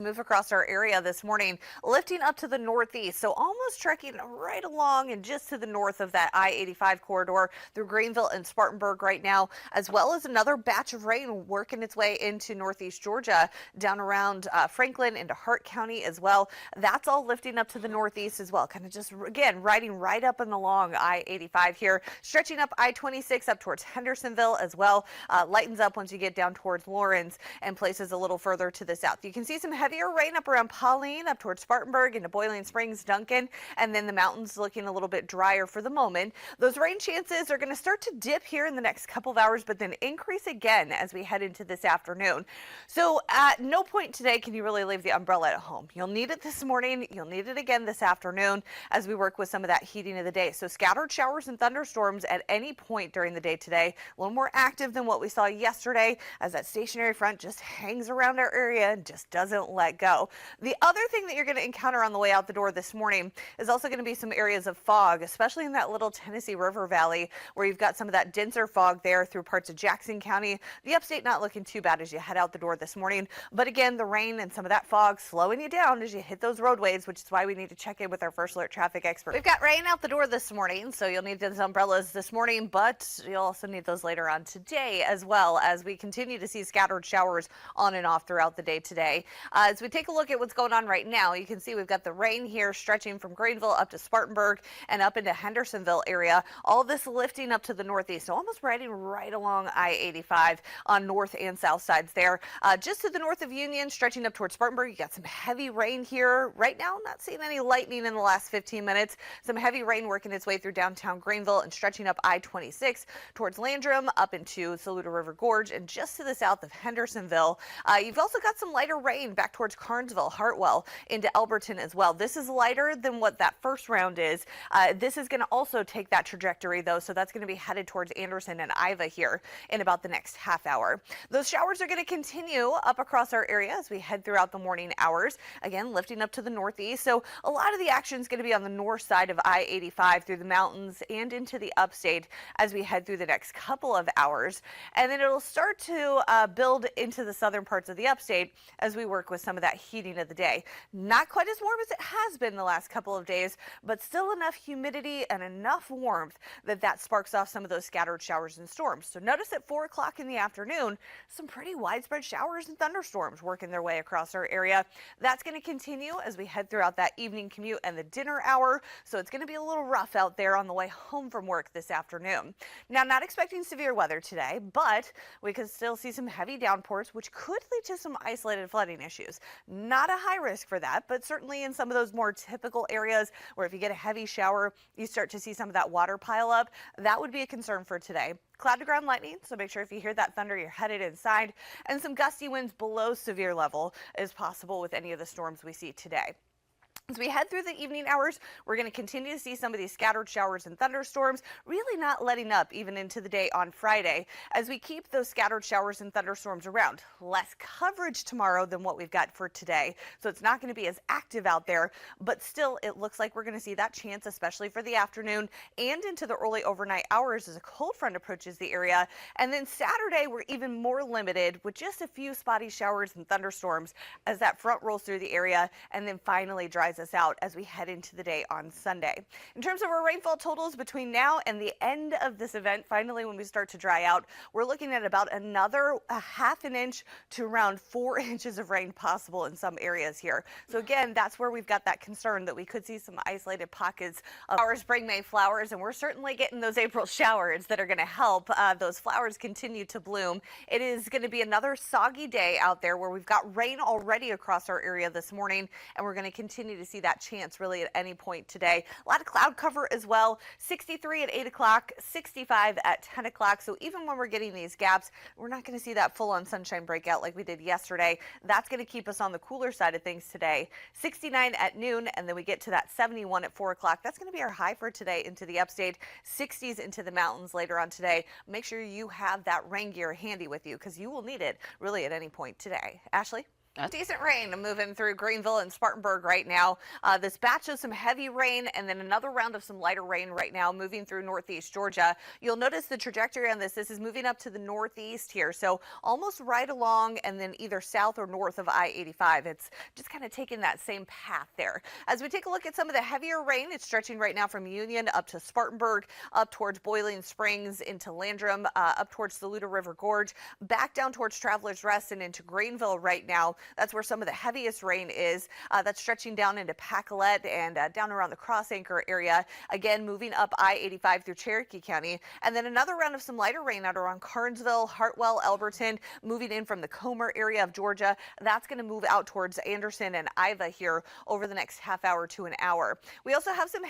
Move across our area this morning, lifting up to the northeast, so almost trekking right along and just to the north of that I-85 corridor through Greenville and Spartanburg right now, as well as another batch of rain working its way into northeast Georgia, down around Franklin into Hart County as well. That's all lifting up to the northeast as well, kind of just again riding right up and along I-85 here, stretching up I-26 up towards Hendersonville as well. Lightens up once you get down towards Lawrence and places a little further to the south. You can see some heavier rain up around Pauline, up towards Spartanburg into Boiling Springs, Duncan, and then the mountains looking a little bit drier for the moment. Those rain chances are going to start to dip here in the next couple of hours, but then increase again as we head into this afternoon. So at no point today can you really leave the umbrella at home. You'll need it this morning. You'll need it again this afternoon as we work with some of that heating of the day. So scattered showers and thunderstorms at any point during the day today, a little more active than what we saw yesterday as that stationary front just hangs around our area and just doesn't let go. The other thing that you're going to encounter on the way out the door this morning is also going to be some areas of fog, especially in that little Tennessee River Valley where you've got some of that denser fog there through parts of Jackson County. The upstate not looking too bad as you head out the door this morning, but again, the rain and some of that fog slowing you down as you hit those roadways, which is why we need to check in with our first alert traffic expert. We've got rain out the door this morning, so you'll need those umbrellas this morning, but you'll also need those later on today as well as we continue to see scattered showers on and off throughout the day today. As we take a look at what's going on right now, you can see we've got the rain here stretching from Greenville up to Spartanburg and up into Hendersonville area. All this lifting up to the northeast, so almost riding right along I-85 on north and south sides there. Just to the north of Union, stretching up towards Spartanburg, you got some heavy rain here. Right now, not seeing any lightning in the last 15 minutes. Some heavy rain working its way through downtown Greenville and stretching up I-26 towards Landrum, up into Saluda River Gorge, and just to the south of Hendersonville. You've also got some lighter rain back towards Carnesville, Hartwell, into Elberton as well. This is lighter than what that first round is. This is going to also take that trajectory, though, so that's going to be headed towards Anderson and Iva here in about the next half hour. Those showers are going to continue up across our area as we head throughout the morning hours, again, lifting up to the northeast. So a lot of the action is going to be on the north side of I-85 through the mountains and into the upstate as we head through the next couple of hours. And then it'll start to build into the southern parts of the upstate as we work with some of that heating of the day. Not quite as warm as it has been the last couple of days, but still enough humidity and enough warmth that sparks off some of those scattered showers and storms. So notice at 4 o'clock in the afternoon, some pretty widespread showers and thunderstorms working their way across our area. That's going to continue as we head throughout that evening commute and the dinner hour. So it's going to be a little rough out there on the way home from work this afternoon. Now, not expecting severe weather today, but we could still see some heavy downpours, which could lead to some isolated flooding issues. Not a high risk for that, but certainly in some of those more typical areas where if you get a heavy shower, you start to see some of that water pile up. That would be a concern for today. Cloud to ground lightning, so make sure if you hear that thunder, you're headed inside. And some gusty winds below severe level is possible with any of the storms we see today. As we head through the evening hours, we're going to continue to see some of these scattered showers and thunderstorms, really not letting up even into the day on Friday as we keep those scattered showers and thunderstorms around. Less coverage tomorrow than what we've got for today, so it's not going to be as active out there, but still it looks like we're going to see that chance, especially for the afternoon and into the early overnight hours as a cold front approaches the area. And then Saturday, we're even more limited with just a few spotty showers and thunderstorms as that front rolls through the area and then finally dries us out as we head into the day on Sunday. In terms of our rainfall totals between now and the end of this event, finally when we start to dry out, we're looking at about another half an inch to around 4 inches of rain possible in some areas here. So again, that's where we've got that concern that we could see some isolated pockets of our spring May flowers, and we're certainly getting those April showers that are going to help those flowers continue to bloom. It is going to be another soggy day out there where we've got rain already across our area this morning, and we're going to continue to see that chance really at any point today. A lot of cloud cover as well. 63 at 8 o'clock, 65 at 10 o'clock. So even when we're getting these gaps, we're not going to see that full-on sunshine breakout like we did yesterday. That's going to keep us on the cooler side of things today. 69 at noon, and then we get to that 71 at 4 o'clock. That's going to be our high for today into the upstate. 60s into the mountains later on today. Make sure you have that rain gear handy with you because you will need it really at any point today. Ashley? Decent rain moving through Greenville and Spartanburg right now. This batch of some heavy rain and then another round of some lighter rain right now moving through northeast Georgia. You'll notice the trajectory on this. This is moving up to the northeast here, so almost right along and then either south or north of I-85. It's just kind of taking that same path there. As we take a look at some of the heavier rain, it's stretching right now from Union up to Spartanburg, up towards Boiling Springs, into Landrum, up towards Saluda River Gorge, back down towards Travelers Rest and into Greenville right now. That's where some of the heaviest rain is. That's stretching down into Pacolet and down around the Cross Anchor area. Again, moving up I-85 through Cherokee County. And then another round of some lighter rain out around Carnesville, Hartwell, Elberton, moving in from the Comer area of Georgia. That's going to move out towards Anderson and Iva here over the next half hour to an hour. We also have some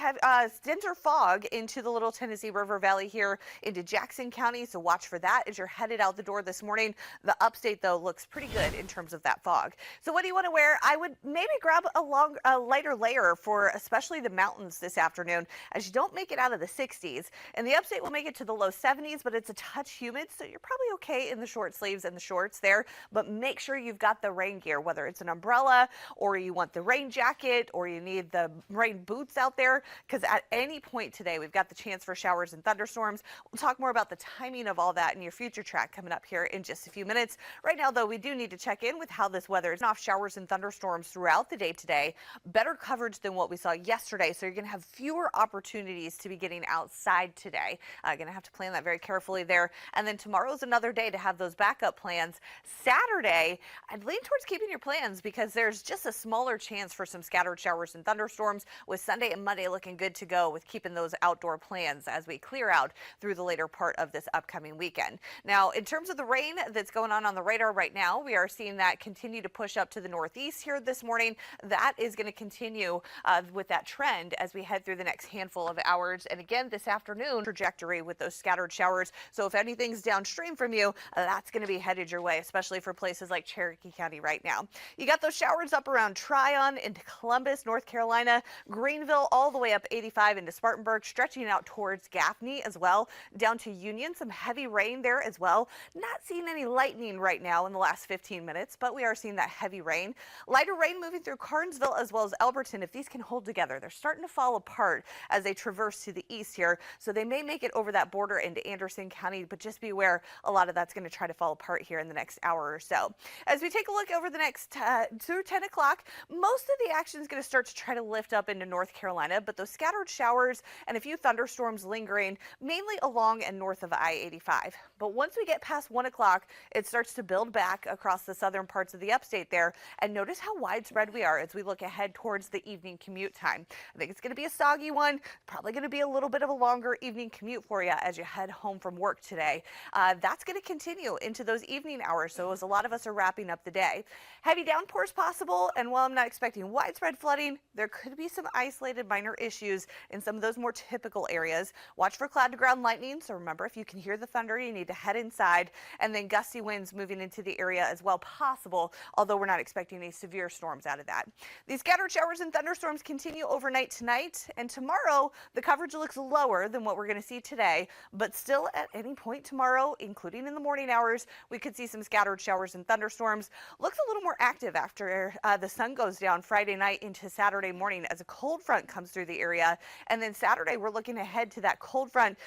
denser fog into the Little Tennessee River Valley here into Jackson County, so watch for that as you're headed out the door this morning. The upstate, though, looks pretty good in terms of that fog. So what do you want to wear? I would maybe grab a lighter layer for especially the mountains this afternoon as you don't make it out of the 60s. And the upstate will make it to the low 70s, but it's a touch humid, so you're probably okay in the short sleeves and the shorts there. But make sure you've got the rain gear, whether it's an umbrella or you want the rain jacket or you need the rain boots out there, because at any point today we've got the chance for showers and thunderstorms. We'll talk more about the timing of all that in your future track coming up here in just a few minutes. Right now, though, we do need to check in with how this weather is. Off showers and thunderstorms throughout the day today. Better coverage than what we saw yesterday, so you're going to have fewer opportunities to be getting outside today. Going to have to plan that very carefully there. And then tomorrow's another day to have those backup plans. Saturday, I'd lean towards keeping your plans because there's just a smaller chance for some scattered showers and thunderstorms, with Sunday and Monday looking good to go with keeping those outdoor plans as we clear out through the later part of this upcoming weekend. Now, in terms of the rain that's going on the radar right now, we are seeing that continue to push up to the northeast here this morning. That is going to continue with that trend as we head through the next handful of hours. And again, this afternoon trajectory with those scattered showers. So if anything's downstream from you, that's going to be headed your way, especially for places like Cherokee County right now. You got those showers up around Tryon into Columbus, North Carolina, Greenville, all the way up 85 into Spartanburg, stretching out towards Gaffney as well, down to Union. Some heavy rain there as well. Not seeing any lightning right now in the last 15 minutes, but we are seeing that heavy rain. Lighter rain moving through Carnesville as well as Elberton. If these can hold together, they're starting to fall apart as they traverse to the east here, so they may make it over that border into Anderson County, but just be aware a lot of that's going to try to fall apart here in the next hour or so. As we take a look over the next through 10 o'clock, most of the action is going to start to try to lift up into North Carolina, but those scattered showers and a few thunderstorms lingering mainly along and north of I-85. But once we get past 1 o'clock, it starts to build back across the southern parts of the upstate there. And notice how widespread we are as we look ahead towards the evening commute time. I think it's going to be a soggy one, probably going to be a little bit of a longer evening commute for you as you head home from work today. That's going to continue into those evening hours, so as a lot of us are wrapping up the day. Heavy downpours possible, and while I'm not expecting widespread flooding, there could be some isolated minor issues in some of those more typical areas. Watch for cloud to ground lightning, so remember, if you can hear the thunder, you need to head inside, and then gusty winds moving into the area as well possible, although we're not expecting any severe storms out of that. These scattered showers and thunderstorms continue overnight tonight, and tomorrow the coverage looks lower than what we're going to see today, but still at any point tomorrow, including in the morning hours, we could see some scattered showers and thunderstorms. Looks a little more active after the sun goes down Friday night into Saturday morning as a cold front comes through the area, and then Saturday we're looking ahead to that cold front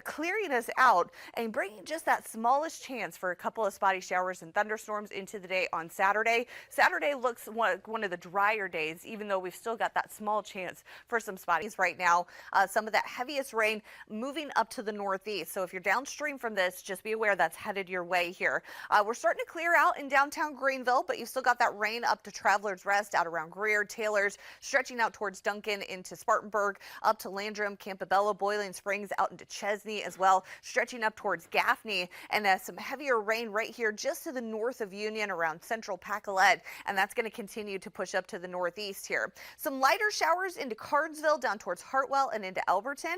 clearing us out and bringing just that smallest chance for a couple of spotty showers and thunderstorms into the day on Saturday. Saturday looks one of the drier days, even though we've still got that small chance for some spotties right now. Some of that heaviest rain moving up to the northeast. So if you're downstream from this, just be aware that's headed your way here. We're starting to clear out in downtown Greenville, but you've still got that rain up to Travelers Rest out around Greer, Taylor's, stretching out towards Duncan into Spartanburg, up to Landrum, Campobello, Boiling Springs, out into Chesney as well, stretching up towards Gaffney, and some heavier rain right here just to the north of Union around central Pacolet, and that's going to continue to push up to the northeast here. Some lighter showers into Carnesville down towards Hartwell and into Elberton,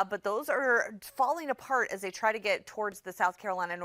but those are falling apart as they try to get towards the South Carolina,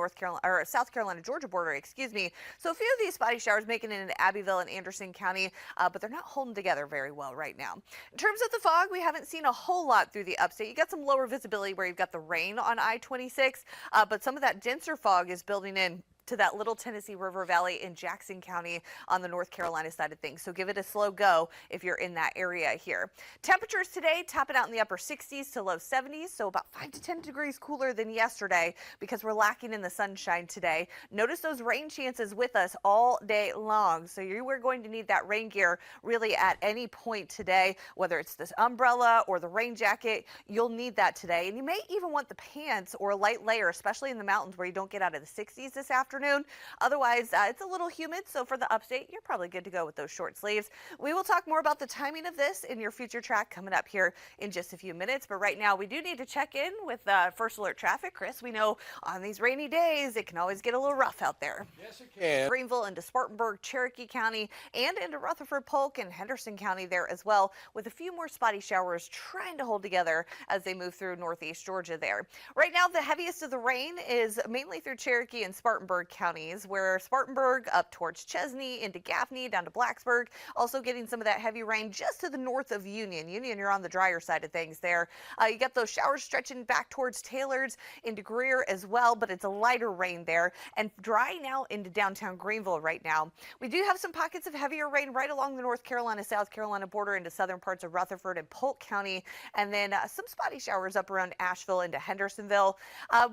Georgia border, excuse me. So a few of these spotty showers making it into Abbeville and Anderson County, but they're not holding together very well right now. In terms of the fog, we haven't seen a whole lot through the upstate. You got some lower visibility where you've got the rain on I-26, but some of that denser fog is building in to that Little Tennessee River Valley in Jackson County on the North Carolina side of things. So give it a slow go if you're in that area here. Temperatures today topping out in the upper 60s to low 70s, so about 5 to 10 degrees cooler than yesterday because we're lacking in the sunshine today. Notice those rain chances with us all day long, so you are going to need that rain gear really at any point today, whether it's this umbrella or the rain jacket. You'll need that today, and you may even want the pants or a light layer, especially in the mountains where you don't get out of the 60s this afternoon. Otherwise, it's a little humid, so for the upstate, you're probably good to go with those short sleeves. We will talk more about the timing of this in your future track coming up here in just a few minutes, but right now we do need to check in with First Alert Traffic. Chris, we know on these rainy days, it can always get a little rough out there. Yes, it can. Greenville into Spartanburg, Cherokee County, and into Rutherford, Polk, and Henderson County there as well, with a few more spotty showers trying to hold together as they move through northeast Georgia there. Right now, the heaviest of the rain is mainly through Cherokee and Spartanburg counties, where Spartanburg up towards Chesney, into Gaffney, down to Blacksburg, also getting some of that heavy rain just to the north of Union. Union, you're on the drier side of things there. You got those showers stretching back towards Taylor's, into Greer as well, but it's a lighter rain there, and dry now into downtown Greenville right now. We do have some pockets of heavier rain right along the North Carolina, South Carolina border into southern parts of Rutherford and Polk County, and then some spotty showers up around Asheville into Hendersonville.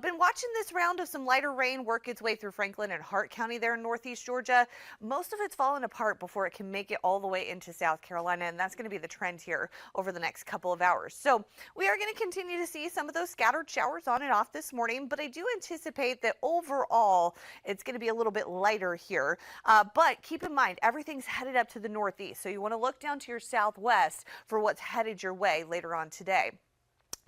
Been watching this round of some lighter rain work its way through Franklin and Hart County there in northeast Georgia. Most of it's fallen apart before it can make it all the way into South Carolina, and that's going to be the trend here over the next couple of hours. So we are going to continue to see some of those scattered showers on and off this morning, but I do anticipate that overall it's going to be a little bit lighter here. But keep in mind, everything's headed up to the northeast, so you want to look down to your southwest for what's headed your way later on today.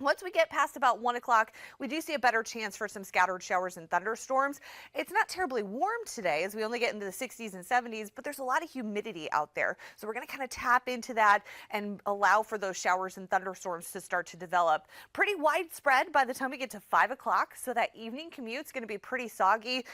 Once we get past about 1 o'clock, we do see a better chance for some scattered showers and thunderstorms. It's not terribly warm today as we only get into the 60s and 70s, but there's a lot of humidity out there. So we're going to kind of tap into that and allow for those showers and thunderstorms to start to develop. Pretty widespread by the time we get to 5 o'clock, so that evening commute's going to be pretty soggy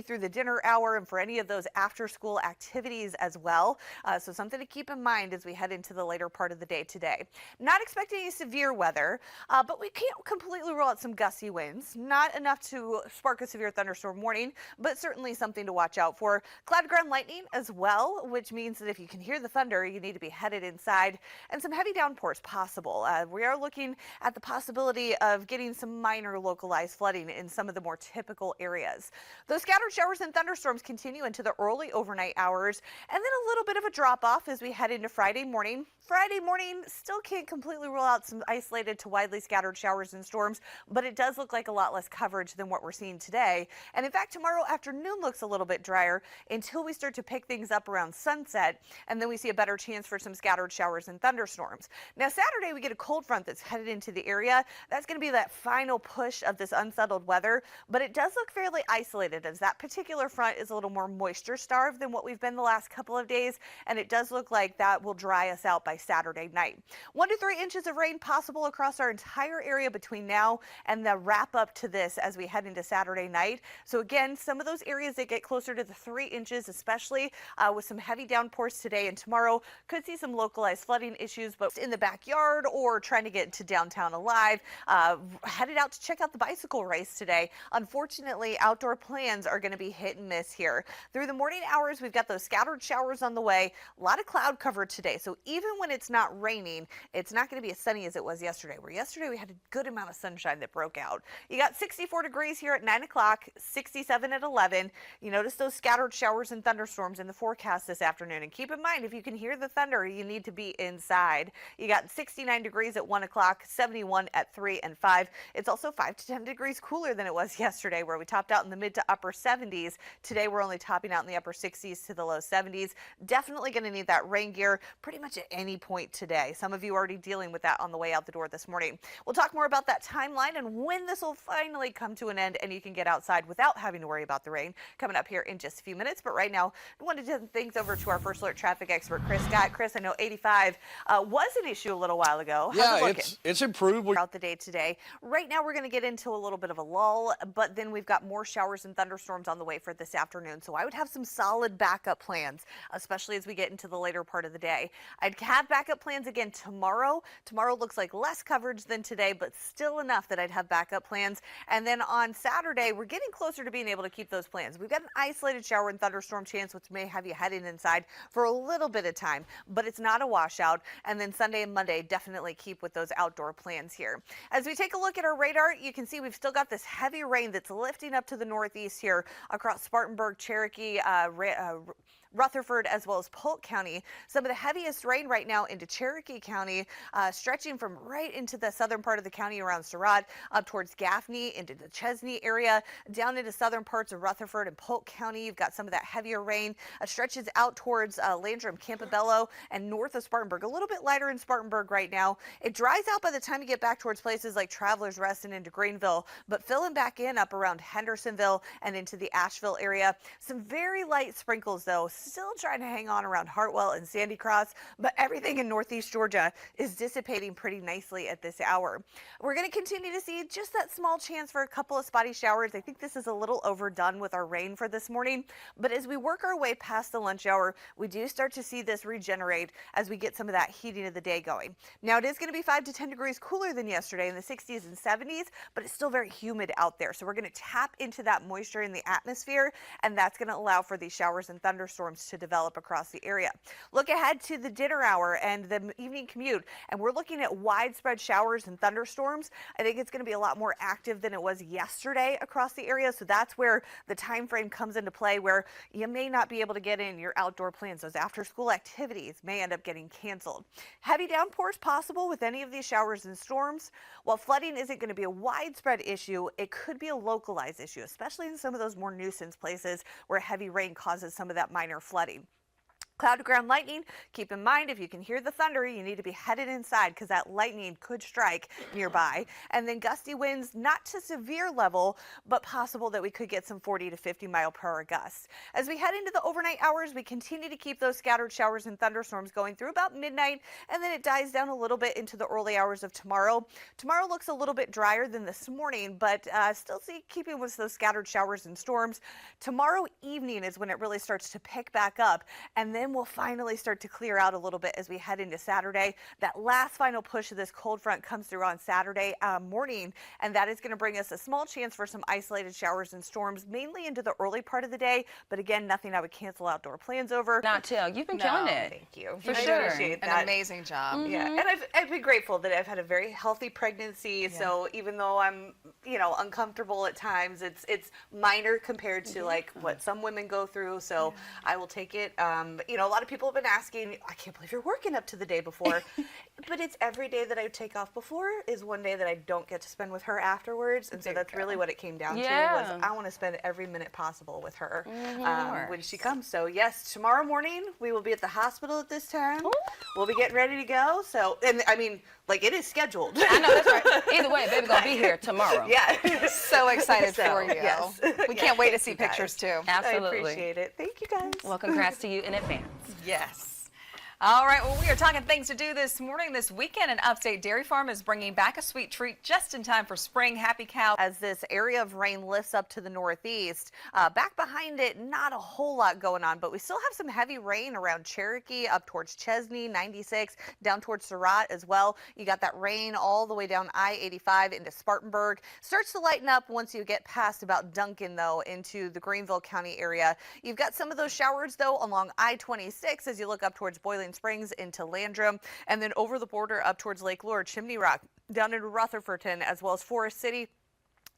through the dinner hour and for any of those after-school activities as well. So something to keep in mind as we head into the later part of the day today. Not expecting any severe weather. But we can't completely rule out some gusty winds. Not enough to spark a severe thunderstorm warning, but certainly something to watch out for. Cloud ground lightning as well, which means that if you can hear the thunder, you need to be headed inside, and some heavy downpours possible. We are looking at the possibility of getting some minor localized flooding in some of the more typical areas. Those scattered showers and thunderstorms continue into the early overnight hours, and then a little bit of a drop off as we head into Friday morning. Friday morning, still can't completely rule out some isolated to widely scattered showers and storms, but it does look like a lot less coverage than what we're seeing today. And in fact, tomorrow afternoon looks a little bit drier until we start to pick things up around sunset, and then we see a better chance for some scattered showers and thunderstorms. Now, Saturday, we get a cold front that's headed into the area. That's going to be that final push of this unsettled weather, but it does look fairly isolated as that particular front is a little more moisture starved than what we've been the last couple of days, and it does look like that will dry us out by Saturday night. 1 to 3 inches of rain possible across our entire area between now and the wrap up to this as we head into Saturday night. So again, some of those areas that get closer to the 3 inches, especially with some heavy downpours today and tomorrow, could see some localized flooding issues, but in the backyard or trying to get into downtown alive, headed out to check out the bicycle race today. Unfortunately, outdoor plans are going to be hit and miss here. Through the morning hours, we've got those scattered showers on the way. A lot of cloud cover today, so even when it's not raining, it's not going to be as sunny as it was yesterday, where yesterday we had a good amount of sunshine that broke out. You got 64 degrees here at 9 o'clock, 67 at 11. You notice those scattered showers and thunderstorms in the forecast this afternoon. And keep in mind, if you can hear the thunder, you need to be inside. You got 69 degrees at 1 o'clock, 71 at 3 and 5. It's also 5 to 10 degrees cooler than it was yesterday, where we topped out in the mid to upper 70s. Today, we're only topping out in the upper 60s to the low 70s. Definitely going to need that rain gear pretty much at any point today. Some of you are already dealing with that on the way out the door this morning. We'll talk more about that timeline and when this will finally come to an end and you can get outside without having to worry about the rain coming up here in just a few minutes. But right now, I wanted to turn things over to our First Alert traffic expert, Chris Scott. Chris, I know 85 was an issue a little while ago. How's it looking? It's improved Throughout the day today. Right now, we're going to get into a little bit of a lull, but then we've got more showers and thunderstorms on the way for this afternoon. So I would have some solid backup plans, especially as we get into the later part of the day. I'd have backup plans again tomorrow. Tomorrow looks like less coverage than today, but still enough that I'd have backup plans. And then on Saturday, we're getting closer to being able to keep those plans. We've got an isolated shower and thunderstorm chance, which may have you heading inside for a little bit of time, but it's not a washout. And then Sunday and Monday, definitely keep with those outdoor plans here. As we take a look at our radar, you can see we've still got this heavy rain that's lifting up to the northeast here across Spartanburg, Cherokee, Rutherford, as well as Polk County. Some of the heaviest rain right now into Cherokee County, stretching from right into the southern part of the county around Surratt, up towards Gaffney, into the Chesney area, down into southern parts of Rutherford and Polk County. You've got some of that heavier rain, stretches out towards Landrum, Campobello, and north of Spartanburg. A little bit lighter in Spartanburg right now. It dries out by the time you get back towards places like Travelers Rest and into Greenville, but filling back in up around Hendersonville and into the Asheville area. Some very light sprinkles, though. Still trying to hang on around Hartwell and Sandy Cross, but everything in northeast Georgia is dissipating pretty nicely at this hour. We're going to continue to see just that small chance for a couple of spotty showers. I think this is a little overdone with our rain for this morning, but as we work our way past the lunch hour, we do start to see this regenerate as we get some of that heating of the day going. Now, it is going to be 5 to 10 degrees cooler than yesterday in the 60s and 70s, but it's still very humid out there. So we're going to tap into that moisture in the atmosphere, and that's going to allow for these showers and thunderstorms to develop across the area. Look ahead to the dinner hour and the evening commute, and we're looking at widespread showers and thunderstorms. I think it's going to be a lot more active than it was yesterday across the area, so that's where the time frame comes into play, where you may not be able to get in your outdoor plans. Those after-school activities may end up getting canceled. Heavy downpours possible with any of these showers and storms. While flooding isn't going to be a widespread issue, it could be a localized issue, especially in some of those more nuisance places where heavy rain causes some of that minor flooding. Cloud to ground lightning, keep in mind if you can hear the thunder, you need to be headed inside because that lightning could strike nearby. And then gusty winds, not to severe level, but possible that we could get some 40 to 50 mile per hour gusts. As we head into the overnight hours, we continue to keep those scattered showers and thunderstorms going through about midnight, and then it dies down a little bit into the early hours of tomorrow. Tomorrow looks a little bit drier than this morning, but still keeping with those scattered showers and storms. Tomorrow evening is when it really starts to pick back up, and then we'll finally start to clear out a little bit as we head into Saturday. That last final push of this cold front comes through on Saturday morning, and that is going to bring us a small chance for some isolated showers and storms, mainly into the early part of the day. But again, nothing I would cancel outdoor plans over. Not till. You've been killing it. Thank you. For I sure. appreciate that. An amazing job. Yeah, and I've been grateful that I've had a very healthy pregnancy. Yeah. So even though I'm, uncomfortable at times, it's minor compared to like what some women go through. So I will take it. A lot of people have been asking, I can't believe you're working up to the day before, but it's every day that I take off before is one day that I don't get to spend with her afterwards. And so that's really what it came down to, was I want to spend every minute possible with her when she comes. So yes, tomorrow morning we will be at the hospital at this time. Ooh. We'll be getting ready to go. So, and I mean, like, it is scheduled. I know, that's right. Either way, baby gonna be here tomorrow. Yeah. So excited for you. Yes. We can't wait to see pictures too. Absolutely. I appreciate it. Thank you, guys. Well, congrats to you in advance. Yes. All right, well, we are talking things to do this morning. This weekend, an upstate dairy farm is bringing back a sweet treat just in time for spring. Happy cow. As this area of rain lifts up to the northeast, back behind it, not a whole lot going on, but we still have some heavy rain around Cherokee, up towards Chesney, 96, down towards Surratt as well. You got that rain all the way down I-85 into Spartanburg. Starts to lighten up once you get past about Duncan, though, into the Greenville County area. You've got some of those showers, though, along I-26 as you look up towards Boiling Springs into Landrum, and then over the border up towards Lake Lure, Chimney Rock, down into Rutherfordton, as well as Forest City.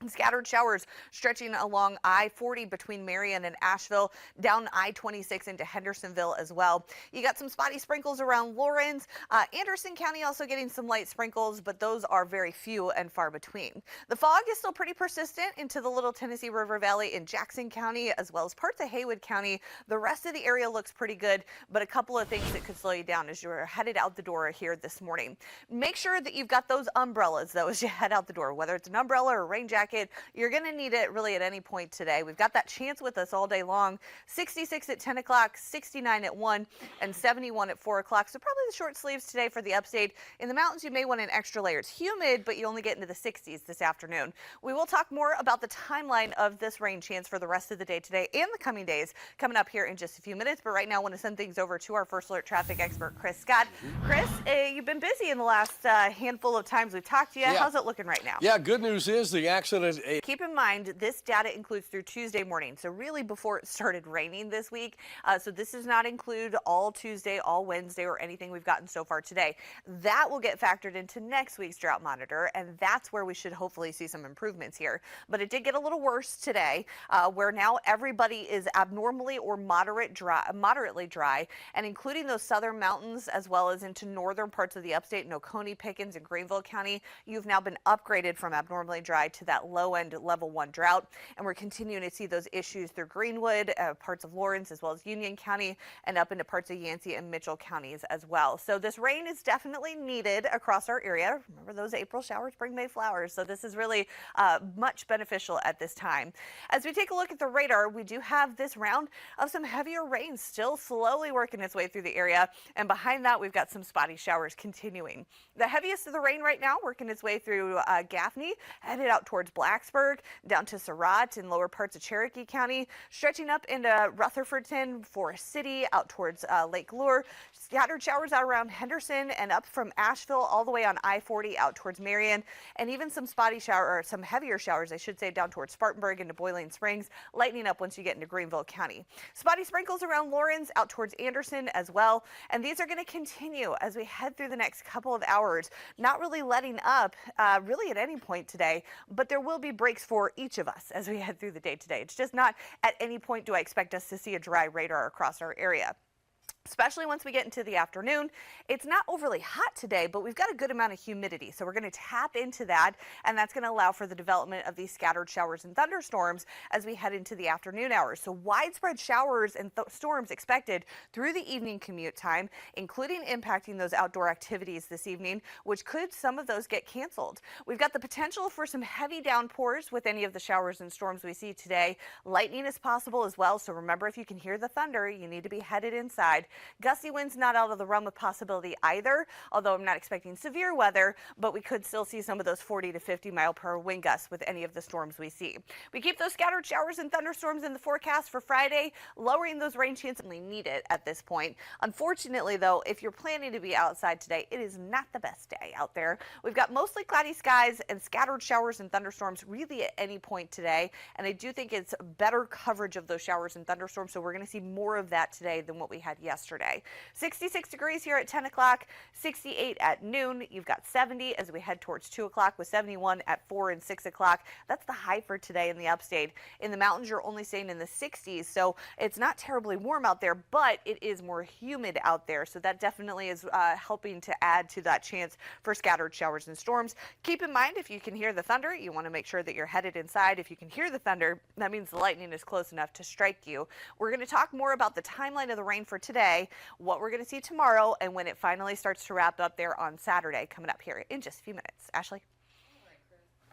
Scattered showers stretching along I-40 between Marion and Asheville, down I-26 into Hendersonville as well. You got some spotty sprinkles around Lawrence. Anderson County also getting some light sprinkles, but those are very few and far between. The fog is still pretty persistent into the Little Tennessee River Valley in Jackson County, as well as parts of Haywood County. The rest of the area looks pretty good, but a couple of things that could slow you down as you're headed out the door here this morning. Make sure that you've got those umbrellas, though, as you head out the door, whether it's an umbrella or a rain jacket. jacket. You're going to need it really at any point today. We've got that chance with us all day long. 66 at 10 o'clock, 69 at 1, and 71 at 4 o'clock. So probably the short sleeves today for the upstate. In the mountains, you may want an extra layer. It's humid, but you only get into the 60s this afternoon. We will talk more about the timeline of this rain chance for the rest of the day today and the coming days coming up here in just a few minutes. But right now, I want to send things over to our First Alert traffic expert, Chris Scott. Chris, you've been busy in the last handful of times we've talked to you. Yeah. How's it looking right now? Yeah, good news is the accident. Keep in mind, this data includes through Tuesday morning, so really before it started raining this week. So this does not include all Tuesday, all Wednesday, or anything we've gotten so far today. That will get factored into next week's drought monitor, and that's where we should hopefully see some improvements here. But it did get a little worse today, where now everybody is abnormally or moderately dry, and including those southern mountains as well as into northern parts of the upstate, Oconee, Pickens, and Greenville County. You've now been upgraded from abnormally dry to that low-end level 1 drought, and we're continuing to see those issues through Greenwood, parts of Lawrence, as well as Union County, and up into parts of Yancey and Mitchell counties as well. So this rain is definitely needed across our area. Remember, those April showers bring May flowers, so this is really much beneficial at this time. As we take a look at the radar, we do have this round of some heavier rain still slowly working its way through the area, and behind that we've got some spotty showers continuing. The heaviest of the rain right now working its way through Gaffney, headed out towards Blacksburg, down to Surratt and lower parts of Cherokee County, stretching up into Rutherfordton, Forest City, out towards Lake Lure. Scattered showers out around Henderson and up from Asheville all the way on I-40 out towards Marion, and even some spotty shower, or some heavier showers, I should say, down towards Spartanburg into Boiling Springs, lightening up once you get into Greenville County. Spotty sprinkles around Lawrence, out towards Anderson as well, and these are going to continue as we head through the next couple of hours, not really letting up really at any point today, but there will be breaks for each of us as we head through the day today. It's just not at any point do I expect us to see a dry radar across our area. Especially once we get into the afternoon. It's not overly hot today, but we've got a good amount of humidity. So we're going to tap into that, and that's going to allow for the development of these scattered showers and thunderstorms as we head into the afternoon hours. So widespread showers and storms expected through the evening commute time, including impacting those outdoor activities this evening, which could some of those get canceled. We've got the potential for some heavy downpours with any of the showers and storms we see today. Lightning is possible as well. So remember, if you can hear the thunder, you need to be headed inside. Gusty winds not out of the realm of possibility either, although I'm not expecting severe weather, but we could still see some of those 40 to 50 mile per hour wind gusts with any of the storms we see. We keep those scattered showers and thunderstorms in the forecast for Friday, lowering those rain chances we need it at this point. Unfortunately, though, if you're planning to be outside today, it is not the best day out there. We've got mostly cloudy skies and scattered showers and thunderstorms really at any point today, and I do think it's better coverage of those showers and thunderstorms, so we're going to see more of that today than what we had yesterday. 66 degrees here at 10 o'clock, 68 at noon. You've got 70 as we head towards 2 o'clock with 71 at 4 and 6 o'clock. That's the high for today in the upstate. In the mountains, you're only staying in the 60s, so it's not terribly warm out there, but it is more humid out there. So that definitely is helping to add to that chance for scattered showers and storms. Keep in mind, if you can hear the thunder, you want to make sure that you're headed inside. If you can hear the thunder, that means the lightning is close enough to strike you. We're going to talk more about the timeline of the rain for today, what we're going to see tomorrow, and when it finally starts to wrap up there on Saturday, coming up here in just a few minutes. Ashley?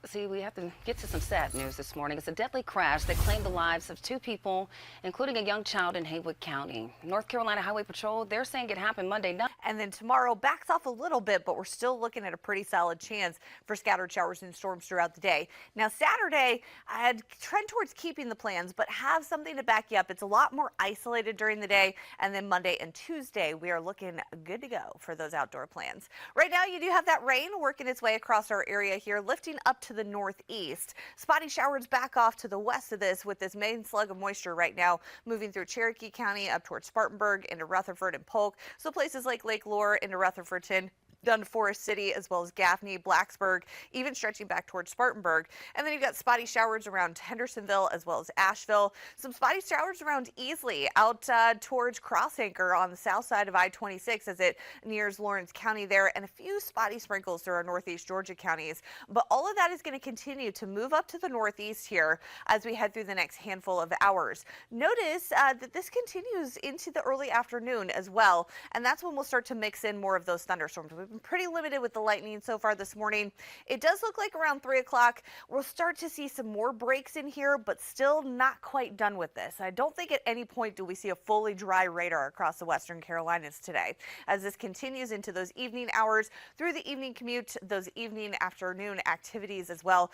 See, we have to get to some sad news this morning. It's a deadly crash that claimed the lives of 2 people, including a young child in Haywood County. North Carolina Highway Patrol, they're saying it happened Monday night. And then tomorrow backs off a little bit, but we're still looking at a pretty solid chance for scattered showers and storms throughout the day. Now, Saturday, I'd trend towards keeping the plans, but have something to back you up. It's a lot more isolated during the day. And then Monday and Tuesday, we are looking good to go for those outdoor plans. Right now, you do have that rain working its way across our area here, lifting up to the northeast. Spotty showers back off to the west of this with this main slug of moisture right now moving through Cherokee County up towards Spartanburg into Rutherford and Polk. So places like Lake Lure into Rutherfordton, down to Forest City, as well as Gaffney, Blacksburg, even stretching back towards Spartanburg. And then you've got spotty showers around Hendersonville as well as Asheville. Some spotty showers around Easley out towards Crossanchor on the south side of I-26 as it nears Lawrence County there, and a few spotty sprinkles through our northeast Georgia counties. But all of that is going to continue to move up to the northeast here as we head through the next handful of hours. Notice that this continues into the early afternoon as well, and that's when we'll start to mix in more of those thunderstorms. We've been pretty limited with the lightning so far this morning. It does look like around 3 o'clock we'll start to see some more breaks in here, but still not quite done with this. I don't think at any point do we see a fully dry radar across the western Carolinas today. As this continues into those evening hours, through the evening commute, those evening afternoon activities as well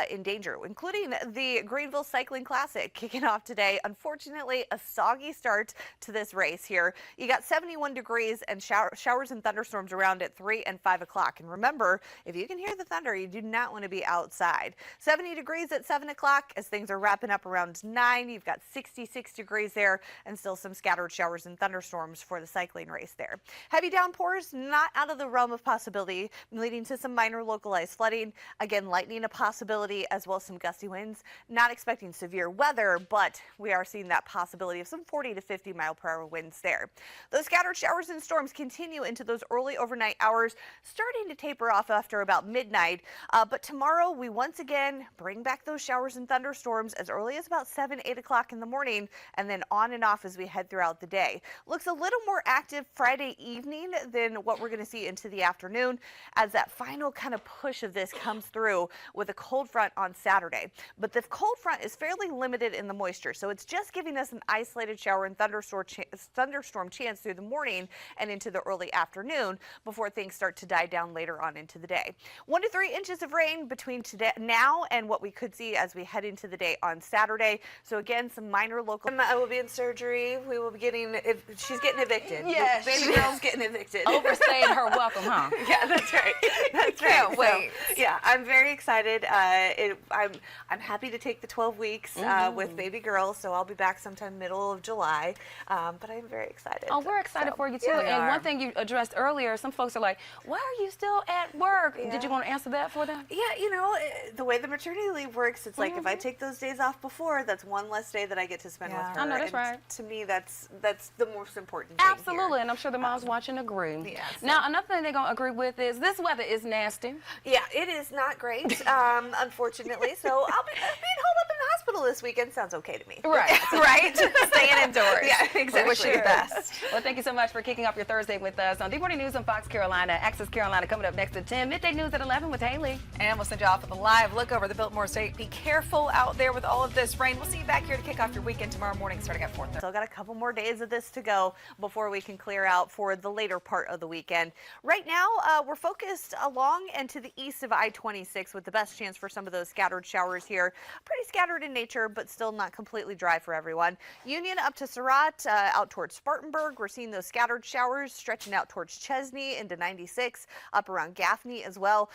in danger, including the Greenville Cycling Classic kicking off today. Unfortunately, a soggy start to this race here. You got 71 degrees and showers and thunderstorms around at 3 and 5 o'clock. And remember, if you can hear the thunder, you do not want to be outside. 70 degrees at 7 o'clock as things are wrapping up around 9. You've got 66 degrees there and still some scattered showers and thunderstorms for the cycling race there. Heavy downpours not out of the realm of possibility, leading to some minor localized flooding. Again, lightning a possibility as well as some gusty winds. Not expecting severe weather, but we are seeing that possibility of some 40 to 50 mile per hour winds there. Those scattered showers and storms continue into those early overnight hours, starting to taper off after about midnight. But tomorrow we once again bring back those showers and thunderstorms as early as about 7, 8 o'clock in the morning, and then on and off as we head throughout the day. Looks a little more active Friday evening than what we're going to see into the afternoon as that final kind of push of this comes through with a cold front on Saturday. But the cold front is fairly limited in the moisture, so it's just giving us an isolated shower and thunderstorm chance through the morning and into the early afternoon before things start to die down later on into the day. 1 to 3 inches of rain between today now and what we could see as we head into the day on Saturday. So again, some minor local. I will be in surgery. We will be getting. She's getting evicted. Yes. Baby girl's getting evicted. Overstayed her welcome, huh? Yeah, that's right. That's right. Can't wait. So, yeah, I'm very excited. I'm happy to take the 12 weeks with baby girl, so I'll be back sometime middle of July. But I'm very excited. Oh, we're excited for you too. yeah, we And are. one thing you addressed earlier, some folks are like, "Why are you still at work?" Yeah. Did you want to answer that for them? Yeah, you know, the way the maternity leave works, it's like if I take those days off before, that's one less day that I get to spend with Yeah. her. I know, that's And right. To me, that's the most important thing Absolutely, here. and I'm sure the moms watching agree. Yeah, so- Now, another thing they're gonna agree with is this weather is nasty. Yeah, it is not great, unfortunately. So I'll be being holed up in the hospital this weekend. Sounds okay to me. Right. Right? Staying indoors. Yeah, We exactly. wish you the best. Well, thank you so much for kicking off your Thursday with us on The Morning News on Fox Carolina. Access Carolina coming up next at 10. Midday News at 11 with Haley. And we'll send you off with a live look over the Biltmore State. Be careful out there with all of this rain. We'll see you back here to kick off your weekend tomorrow morning starting at 4:30. Still got a couple more days of this to go before we can clear out for the later part of the weekend. Right now, we're focused along and to the east of I-26 with the best chance for some of those scattered showers here. Pretty scattered in nature, but still not completely dry for everyone. Union up to Surratt, out towards Spartanburg. We're seeing those scattered showers stretching out towards Chesney into 96, up around Gaffney as well,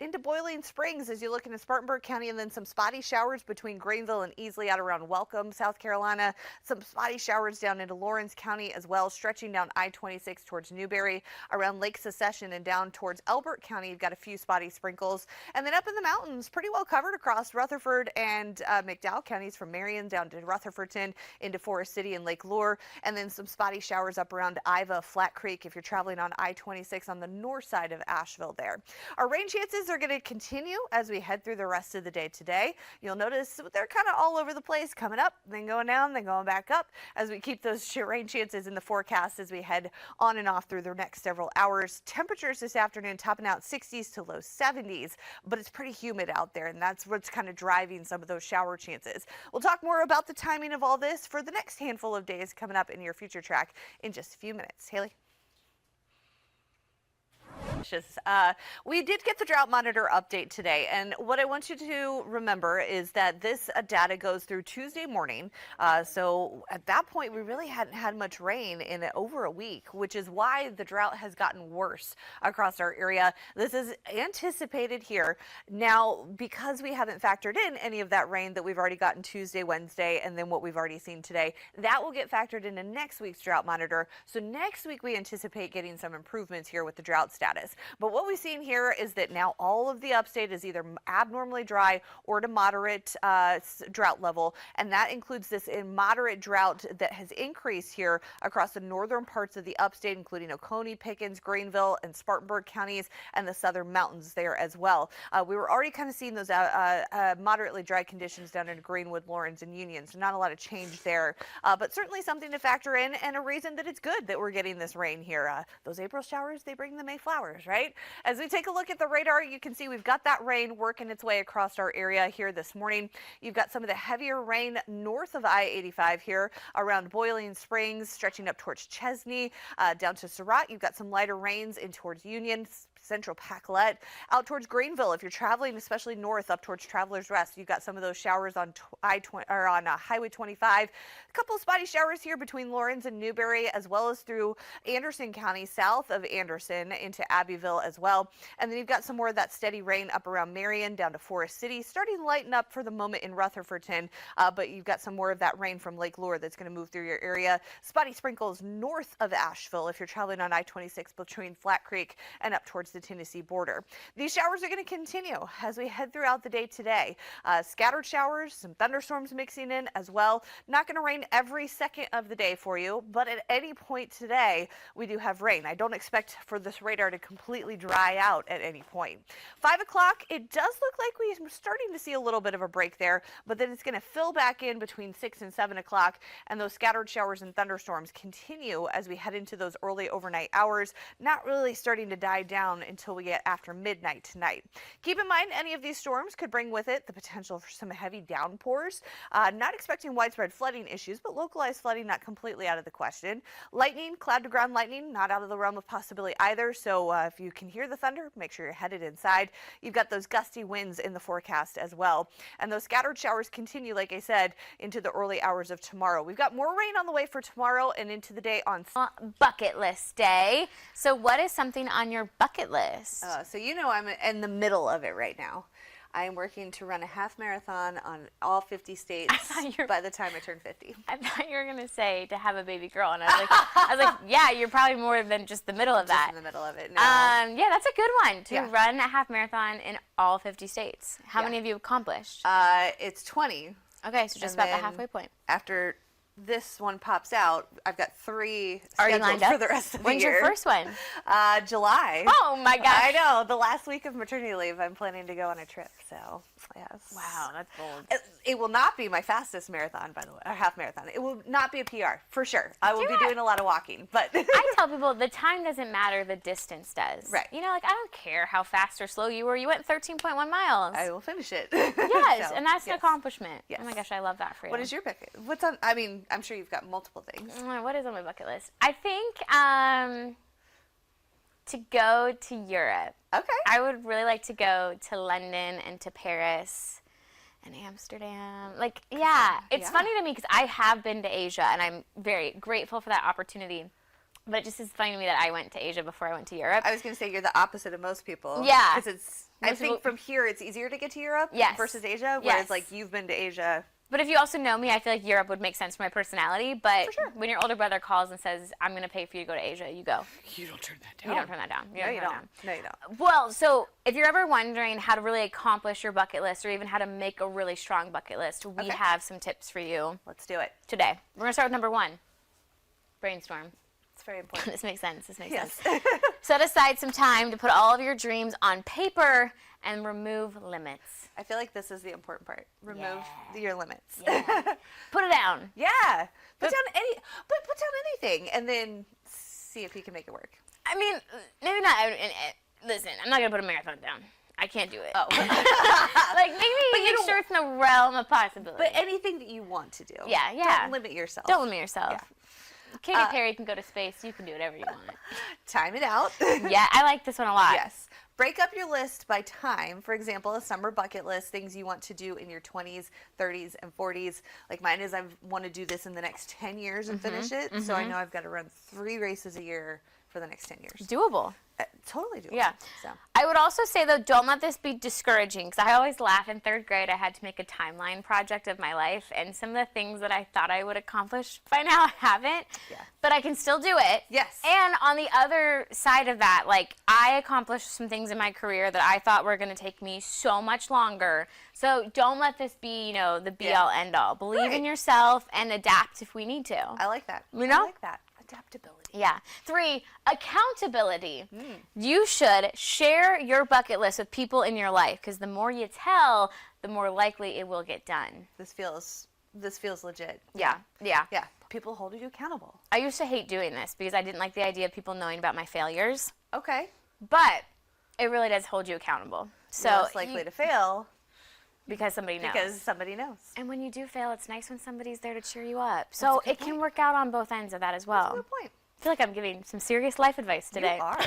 into Boiling Springs as you look into Spartanburg County, and then some spotty showers between Greenville and Easley out around Welcome, South Carolina. Some spotty showers down into Lawrence County as well, stretching down I-26 towards Newberry, around Lake Secession and down towards Elbert County. You've got a few spotty sprinkles. And then up in the mountains, pretty well covered across Rutherford and McDowell counties from Marion down to Rutherfordton into Forest City and Lake Lure. And then some spotty showers up around Iva, Flat Creek if you're traveling on I-26 on the north side of Asheville there. Our rain chances are going to continue as we head through the rest of the day today. You'll notice they're kind of all over the place, coming up, then going down, then going back up as we keep those rain chances in the forecast as we head on and off through the next several hours. Temperatures this afternoon topping out 60s to low 70s, but it's pretty humid out there, and that's what's kind of driving some of those shower chances. We'll talk more about the timing of all this for the next handful of days coming up in your future track in just a few minutes. Haley? We did get the drought monitor update today, and what I want you to remember is that this data goes through Tuesday morning. So at that point, we really hadn't had much rain in over a week, which is why the drought has gotten worse across our area. This is anticipated here. Now, because we haven't factored in any of that rain that we've already gotten Tuesday, Wednesday, and then what we've already seen today, that will get factored into next week's drought monitor. So next week, we anticipate getting some improvements here with the drought status. But what we've seen here is that now all of the upstate is either abnormally dry or to moderate drought level, and that includes this moderate drought that has increased here across the northern parts of the upstate, including Oconee, Pickens, Greenville, and Spartanburg counties, and the southern mountains there as well. We were already kind of seeing those moderately dry conditions down in Greenwood, Lawrence, and Union, so not a lot of change there, but certainly something to factor in and a reason that it's good that we're getting this rain here. Those April showers, they bring the May flowers, showers, right? As we take a look at the radar, you can see we've got that rain working its way across our area here this morning. You've got some of the heavier rain north of I-85 here around Boiling Springs, stretching up towards Chesney, down to Surratt. You've got some lighter rains in towards Union, Central Pacolet, out towards Greenville. If you're traveling, especially north up towards Travelers Rest, you've got some of those showers on Highway 25. A couple of spotty showers here between Lawrence and Newberry, as well as through Anderson County, south of Anderson into Abbeville as well. And then you've got some more of that steady rain up around Marion down to Forest City, starting to lighten up for the moment in Rutherfordton. But you've got some more of that rain from Lake Lure that's going to move through your area. Spotty sprinkles north of Asheville if you're traveling on I-26 between Flat Creek and up towards the Tennessee border. These showers are going to continue as we head throughout the day today. Scattered showers, some thunderstorms mixing in as well. Not going to rain every second of the day for you, but at any point today, we do have rain. I don't expect for this radar to completely dry out at any point. 5 o'clock, it does look like we're starting to see a little bit of a break there, but then it's going to fill back in between 6 and 7 o'clock, and those scattered showers and thunderstorms continue as we head into those early overnight hours, not really starting to die down until we get after midnight tonight. Keep in mind, any of these storms could bring with it the potential for some heavy downpours. Not expecting widespread flooding issues, but localized flooding not completely out of the question. Lightning, cloud to ground lightning, not out of the realm of possibility either. So if you can hear the thunder, make sure you're headed inside. You've got those gusty winds in the forecast as well. And those scattered showers continue, like I said, into the early hours of tomorrow. We've got more rain on the way for tomorrow and into the day on bucket list day. So what is something on your bucket list? So you know I'm in the middle of it right now. I am working to run a half marathon on all 50 states by the time I turn 50. I thought you were going to say to have a baby girl, and I was like, yeah, you're probably more than just the middle of that. Just in the middle of it. No. Yeah, that's a good one, to run a half marathon in all 50 states. How many have you accomplished? It's 20. Okay, so just about the halfway point. After this one pops out, I've got 3 already scheduled lined up for the rest of the When's year. your first one? July. Oh my gosh. I know. The last week of maternity leave, I'm planning to go on a trip. So, yes. Wow, that's bold. It will not be my fastest marathon, by the way, or half marathon. It will not be a PR, for sure. I will be doing a lot of walking, but I tell people the time doesn't matter, the distance does. Right. You know, like, I don't care how fast or slow you were. You went 13.1 miles. I will finish it. Yes, So, and that's an yes. accomplishment. Yes. Oh my gosh, I love that for you. What is your bucket? What's on? I mean, I'm sure you've got multiple things. What is on my bucket list? I think to go to Europe. Okay. I would really like to go to London and to Paris and Amsterdam. Like, yeah, it's funny to me because I have been to Asia and I'm very grateful for that opportunity. But it just is funny to me that I went to Asia before I went to Europe. I was going to say you're the opposite of most people. Yeah. Because I think from here it's easier to get to Europe versus Asia, whereas Yes. like you've been to Asia. But if you also know me, I feel like Europe would make sense for my personality. But For sure. when your older brother calls and says, I'm going to pay for you to go to Asia, you go. You don't turn that down. You don't turn that down. No, you turn don't. that No, you don't. down. Well, so if you're ever wondering how to really accomplish your bucket list or even how to make a really strong bucket list, we have some tips for you Let's do it. today. We're going to start with number 1, brainstorm. It's very important. This makes sense. This makes Yes. sense. Set aside some time to put all of your dreams on paper and remove limits. I feel like this is the important part. Remove your limits. Yeah. Put it down. Yeah. Put down anything and then see if you can make it work. I mean, maybe not. Listen, I'm not going to put a marathon down. I can't do it. Oh. Like, maybe make sure it's in the realm of possibility. But anything that you want to do. Yeah. Don't limit yourself. Don't limit yourself. Yeah. Katy Perry can go to space. You can do whatever you want. Time it out. Yeah, I like this one a lot. Yes. Break up your list by time. For example, a summer bucket list, things you want to do in your 20s, 30s, and 40s. Like mine is I want to do this in the next 10 years and finish it. So I know I've got to run 3 races a year for the next 10 years. Doable. Totally doable. Yeah. So. I would also say, though, don't let this be discouraging, because I always laugh. In 3rd grade, I had to make a timeline project of my life, and some of the things that I thought I would accomplish by now, I haven't. Yeah. But I can still do it. Yes. And on the other side of that, like, I accomplished some things in my career that I thought were going to take me so much longer. So don't let this be, you know, the be-all, end-all. Believe in yourself and adapt if we need to. I like that. You know? I like that. Adaptability. Yeah. 3, accountability. You should share your bucket list with people in your life, because the more you tell, the more likely it will get done. This feels legit. Yeah. Yeah. Yeah. People hold you accountable. I used to hate doing this because I didn't like the idea of people knowing about my failures. Okay. but it really does hold you accountable. So You're less likely to fail because somebody knows. because somebody knows. And when you do fail, it's nice when somebody's there to cheer you up. So it can work out on both ends of that as well. That's a good point. I feel like I'm giving some serious life advice today. You are.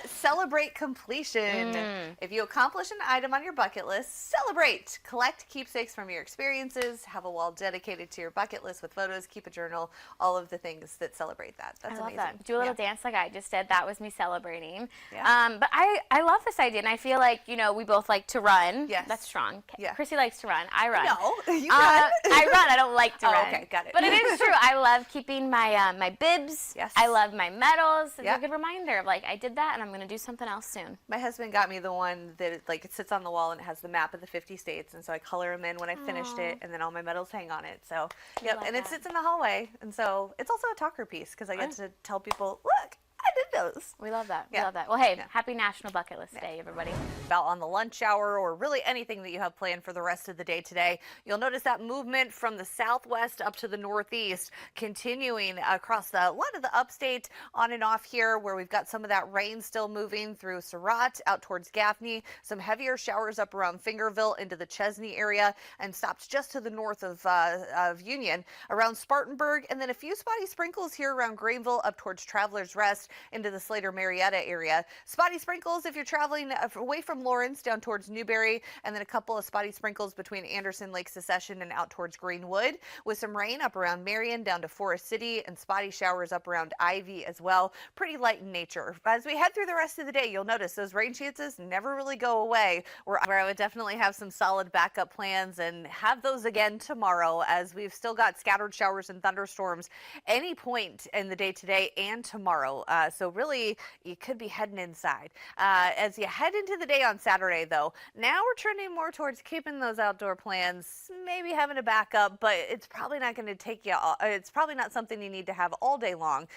Celebrate completion. If you accomplish an item on your bucket list, celebrate. Collect keepsakes from your experiences. Have a wall dedicated to your bucket list with photos. Keep a journal. All of the things that celebrate that. That's I love amazing. that. Do a little dance like I just did. That was me celebrating. Yeah. But I love this idea, and I feel like, you know, we both like to run. Yes. That's strong. Yeah. Chrissy likes to run. I run. No, you run. I run. I don't like to Oh, run. okay, got it. But it is true. I love keeping my my bibs. Yes. I love my medals. It's Yeah. a good reminder of like I did that, and I'm going to do something else soon. My husband got me the one that like it sits on the wall and it has the map of the 50 states, and so I color them in when I finished it, and then all my medals hang on it. So yep, love and it that. sits in the hallway, and so it's also a talker piece because I get to tell people, look, I did those. We love that. Yeah. We love that. Well, hey, Yeah. happy National Bucket List Day, everybody. About on the lunch hour or really anything that you have planned for the rest of the day today. You'll notice that movement from the southwest up to the northeast continuing across a lot of the upstate on and off here where we've got some of that rain still moving through Surratt out towards Gaffney, some heavier showers up around Fingerville into the Chesney area and stops just to the north of Union around Spartanburg, and then a few spotty sprinkles here around Greenville up towards Travelers Rest into the Slater-Marietta area. Spotty sprinkles if you're traveling away from Lawrence down towards Newberry, and then a couple of spotty sprinkles between Anderson, Lake Secession, and out towards Greenwood, with some rain up around Marion down to Forest City and spotty showers up around Ivy as well. Pretty light in nature. As we head through the rest of the day, you'll notice those rain chances never really go away, where I would definitely have some solid backup plans and have those again tomorrow, as we've still got scattered showers and thunderstorms any point in the day today and tomorrow. So really, you could be heading inside. As you head into the day on Saturday, though, now we're trending more towards keeping those outdoor plans, maybe having a backup, but it's probably not going to take you, it's probably not something you need to have all day long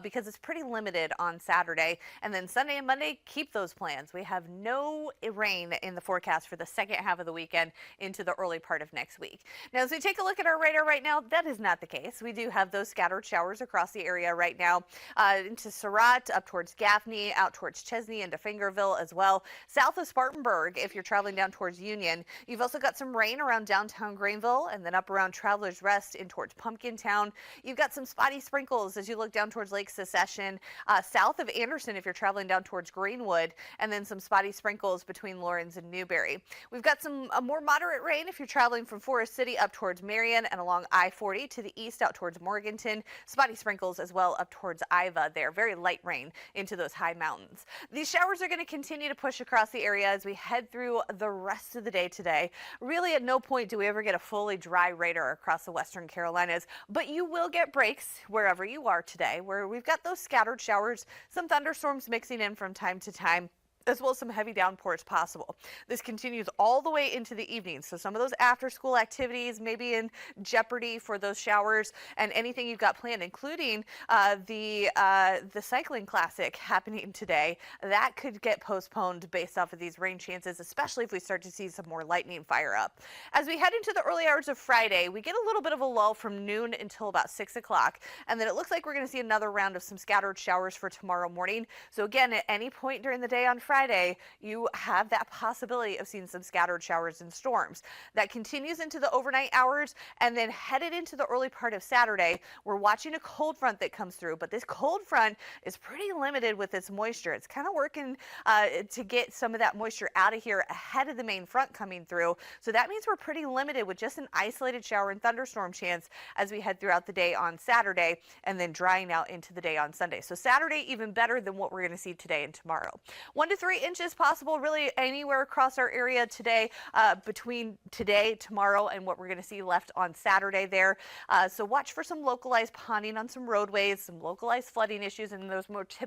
because it's pretty limited on Saturday. And then Sunday and Monday, keep those plans. We have no rain in the forecast for the second half of the weekend into the early part of next week. Now, as we take a look at our radar right now, that is not the case. We do have those scattered showers across the area right now into Surratt, up towards Gaffney, out towards Chesney, into Fingerville as well. South of Spartanburg, if you're traveling down towards Union, you've also got some rain around downtown Greenville and then up around Travelers Rest in towards Pumpkintown. You've got some spotty sprinkles as you look down towards Lake Secession, south of Anderson if you're traveling down towards Greenwood, and then some spotty sprinkles between Lawrence and Newberry. We've got some more moderate rain if you're traveling from Forest City up towards Marion and along I-40 to the east out towards Morganton. Spotty sprinkles as well up towards Iva there. Very light rain into those high mountains. These showers are going to continue to push across the area as we head through the rest of the day today. Really, at no point do we ever get a fully dry radar across the western Carolinas, but you will get breaks wherever you are today, where we've got those scattered showers, some thunderstorms mixing in from time to time, as well as some heavy downpours possible. This continues all the way into the evening, so some of those after-school activities may be in jeopardy for those showers, and anything you've got planned, including the cycling classic happening today, that could get postponed based off of these rain chances, especially if we start to see some more lightning fire up. As we head into the early hours of Friday, we get a little bit of a lull from noon until about 6 o'clock, and then it looks like we're going to see another round of some scattered showers for tomorrow morning. So again, at any point during the day on Friday, you have that possibility of seeing some scattered showers and storms. That continues into the overnight hours, and then headed into the early part of Saturday, we're watching a cold front that comes through, but this cold front is pretty limited with its moisture. It's kind of working to get some of that moisture out of here ahead of the main front coming through. So that means we're pretty limited with just an isolated shower and thunderstorm chance as we head throughout the day on Saturday, and then drying out into the day on Sunday. So Saturday even better than what we're going to see today and tomorrow. 1 to 3 inches possible really anywhere across our area today, between today, tomorrow, and what we're going to see left on Saturday there. So watch for some localized ponding on some roadways, some localized flooding issues, and those more typical